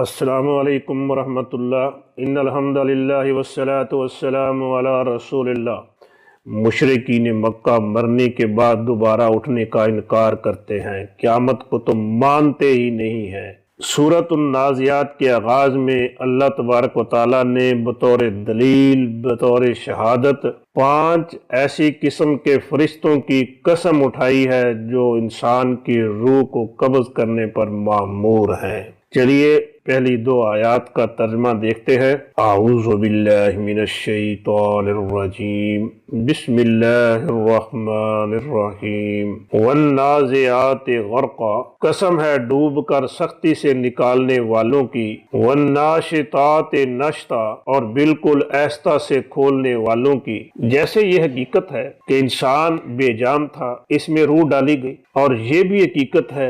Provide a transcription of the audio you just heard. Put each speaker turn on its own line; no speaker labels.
السلام علیکم ورحمۃ اللہ۔ ان الحمد للہ والصلاۃ والسلام علی رسول اللہ۔ مشرکین مکہ مرنے کے بعد دوبارہ اٹھنے کا انکار کرتے ہیں، قیامت کو تو مانتے ہی نہیں ہیں۔ سورۃ النازعات کے آغاز میں اللہ تبارک و تعالیٰ نے بطور دلیل، بطور شہادت 5 ایسی قسم کے فرشتوں کی قسم اٹھائی ہے جو انسان کی روح کو قبض کرنے پر مأمور ہیں۔ چلیے پہلی 2 آیات کا ترجمہ دیکھتے ہیں۔ اعوذ باللہ من الشیطان الرجیم، بسم اللہ الرحمن الرحیم۔ والنازعات غرقا، قسم ہے ڈوب کر سختی سے نکالنے والوں کی۔ والناشطات نشطا، اور بالکل آہستہ سے کھولنے والوں کی۔ جیسے یہ حقیقت ہے کہ انسان بے جان تھا، اس میں روح ڈالی گئی، اور یہ بھی حقیقت ہے